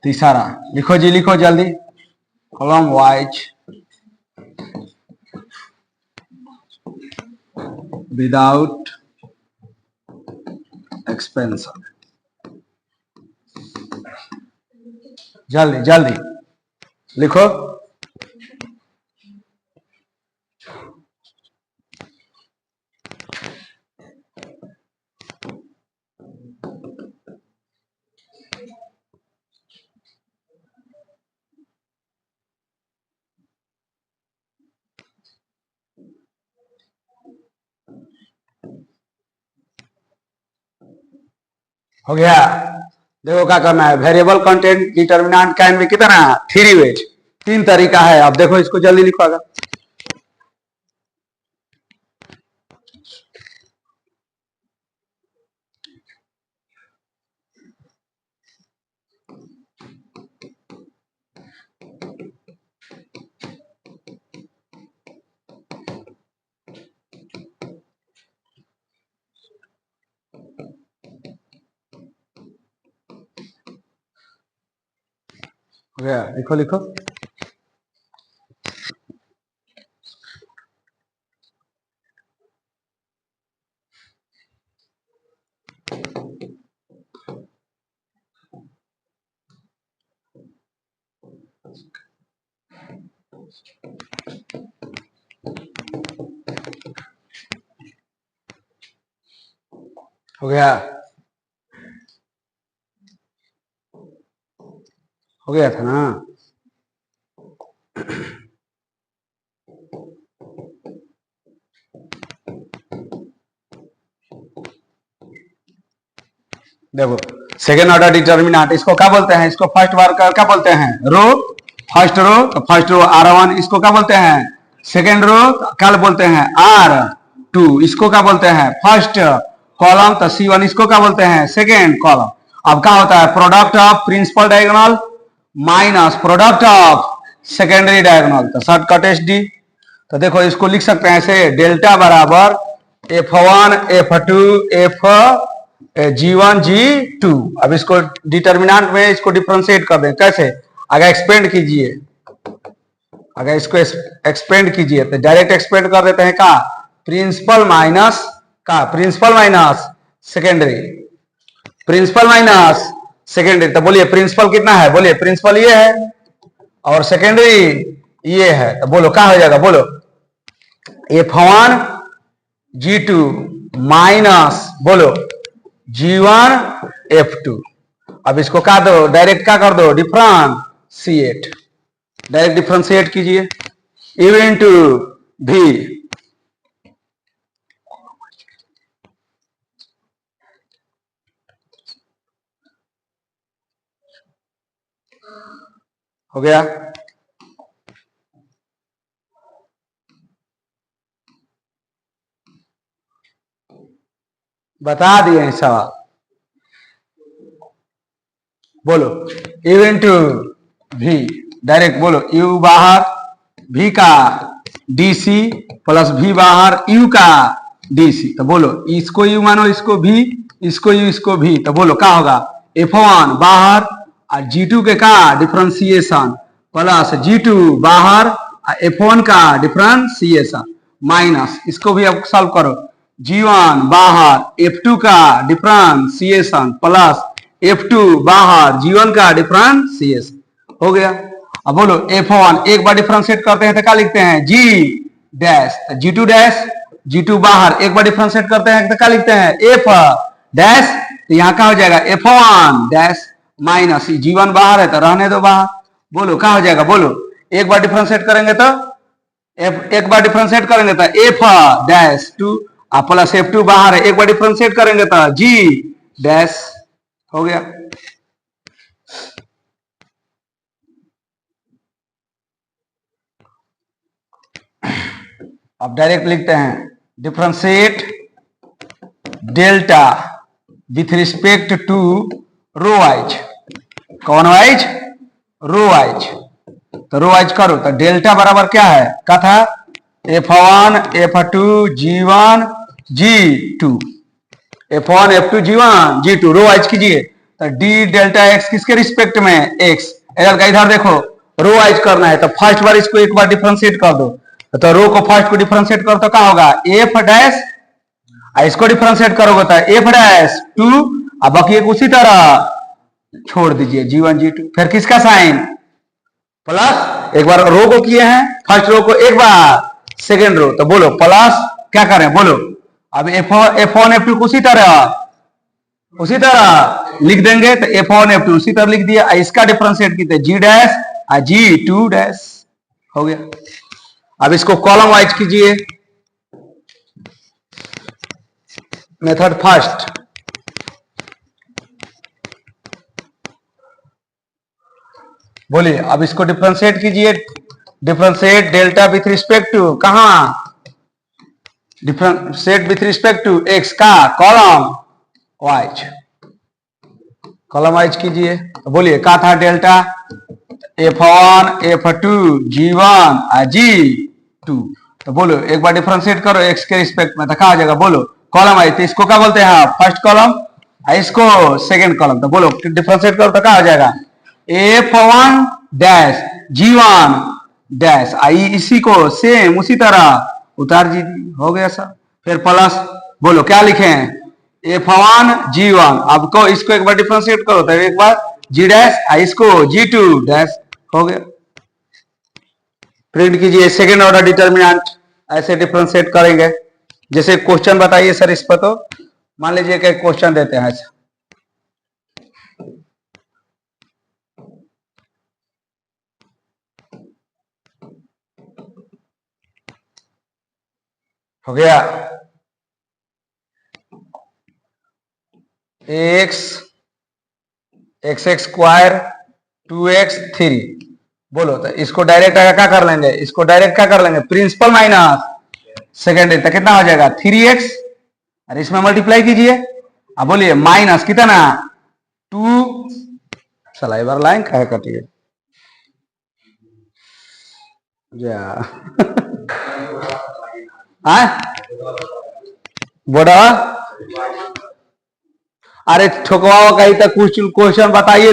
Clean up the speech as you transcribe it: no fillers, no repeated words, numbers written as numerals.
तीसरा लिखो जी, लिखो जल्दी, कॉलम वाइज विदाउट एक्सपेंशन। जल्दी जल्दी लिखो। हो गया। देखो क्या करना है, variable content determinant can be कितना, 3 वेज, 3 तरीका है। अब देखो इसको जल्दी लिखो आगे। हो गया, लिखो लिखो। हो गया, हो गया था ना। देखो सेकेंड ऑर्डर डिटर्मिनेंट इसको क्या बोलते हैं, इसको फर्स्ट वर्कर क्या बोलते हैं, रो, फर्स्ट रो, तो फर्स्ट रो R1, इसको क्या बोलते हैं सेकेंड रो, क्या बोलते हैं R2, इसको क्या बोलते हैं फर्स्ट कॉलम, तो C1 इसको क्या बोलते हैं सेकेंड कॉलम। अब क्या होता है, product of principal diagonal minus product of secondary diagonal, तो शॉर्टकट SD। तो देखो इसको लिख सकते हैं ऐसे, डेल्टा बराबर F1 F2 F G1 G2। अब इसको डिटर्मिनेंट में इसको डिफरेंशिएट कर दें, कैसे, अगर एक्सपेंड कीजिए, अगर इसको एक्सपेंड कीजिए तो डायरेक्ट एक्सपेंड कर देते हैं का, प्रिंसिपल माइनस का, principal minus secondary, principal minus secondary. तो बोलिए प्रिंसिपल कितना है, बोलिए प्रिंसिपल ये है और सेकेंडरी ये है, तो बोलो क्या हो जाएगा, बोलो F1 G2 माइनस बोलो G1 F2। अब इसको क्या दो, डायरेक्ट क्या कर दो, डिफरेंशिएट, डायरेक्ट डिफरेंशिएट कीजिए, U इंटू V, हो गया। बता दिए सवाल, बोलो U इंटू V, डायरेक्ट बोलो U बाहर, V का DC प्लस V बाहर, U का DC, तो बोलो इसको U मानो, इसको V, इसको U, इसको V, तो बोलो क्या होगा, F1 बाहर और G2 के का डिफरेंशिएशन प्लस G2 बाहर और F1 का डिफरेंशिएशन माइनस, इसको भी अब सॉल्व करो, G1 बाहर F2 का डिफरेंशिएशन प्लस F2 बाहर G1 का डिफरेंशिएशन, हो गया। अब बोलो F1 एक बार डिफरेंशिएट करते हैं तो क्या लिखते हैं G dash, G2 dash, G2 बाहर एक बार डिफरेंशिएट करते हैं तो क्या लिखते हैं F डैश, तो यहाँ क्या हो जाएगा F1 डैश माइनस G1 बाहर है तो रहने दो बाहर, बोलो क्या हो जाएगा, बोलो एक बार डिफरेंशिएट करेंगे तो एक बार डिफरेंशिएट करेंगे तो F डैश 2 प्लस F2 बाहर है, एक बार डिफरेंशिएट करेंगे तो G डैश, हो गया। अब डायरेक्ट लिखते हैं differentiate delta with respect to row wise, कौन वाइज, रो वाइज, तो रो वाइज करो तो डेल्टा बराबर क्या है, क्या था F1 F2 G1 G2, F1 F2 G1 G2, row wise कीजिए तो डी डेल्टा एक्स किसके रिस्पेक्ट में, एक्स। इधर का इधर देखो, रो वाइज करना है तो फर्स्ट बार इसको एक बार डिफरेंशिएट कर दो, तो रो को फर्स्ट को डिफरेंशिएट करो तो क्या होगा, एफ डैश, इसको डिफरेंशिएट करोगे तो एफ डैश 2, अब बाकी एक उसी तरह छोड़ दीजिए G1 G2, फिर किसका साइन प्लस, एक बार रो को किए हैं, फर्स्ट रो को एक बार, सेकेंड रो, तो बोलो प्लस क्या करें बोलो, अब F1 F2 उसी तरह लिख देंगे, तो F1 F2 उसी तरह लिख दिया, इसका डिफरेंशिएट कीजिए G डैश G2 डैश, हो गया। अब इसको कॉलम वाइज कीजिए, मेथड फर्स्ट, बोलिए अब इसको डिफरेंशिएट कीजिए, differentiate delta with respect to, कहां differentiate with respect to x का कॉलम वाइज, कॉलम वाइज कीजिए, बोलिए क्या था delta, F1 F2 G1 G2, तो बोलो एक बार डिफरेंशिएट करो एक्स के रिस्पेक्ट में, तो क्या आ जाएगा बोलो, कॉलम वाइज, तो इसको क्या बोलते हैं फर्स्ट कॉलम, इसको सेकंड कॉलम, तो बोलो डिफरेंशिएट करो तो क्या आ जाएगा, F1 डैश G1 डैश, आई इसी को सेम उसी तरह उतार दीजिए, हो गया सर। फिर प्लस, बोलो क्या लिखे हैं, F1 G1, अब को इसको एक बार डिफरेंशिएट करो तो एक बार G डैश, इसको G2 डैश, हो गया। प्रिंट कीजिए, सेकेंड ऑर्डर डिटर्मिनेंट ऐसे डिफरेंशिएट करेंगे, जैसे क्वेश्चन बताइए सर इस पर, तो मान लीजिए कि क्वेश्चन देते हैं ऐसा, हो गया, एक्स स्क्वायर 2x3, बोलो तो इसको डायरेक्ट क्या कर लेंगे, इसको डायरेक्ट क्या कर लेंगे, प्रिंसिपल माइनस सेकेंडरी, तो कितना हो जाएगा 3x, और इसमें मल्टीप्लाई कीजिए, अब बोलिए माइनस कितना 2, चला एक बार लाइन क्या कटिए बोड़ा, अरे ठोकवाओ कहीं तक कुछ क्वेश्चन बताइए।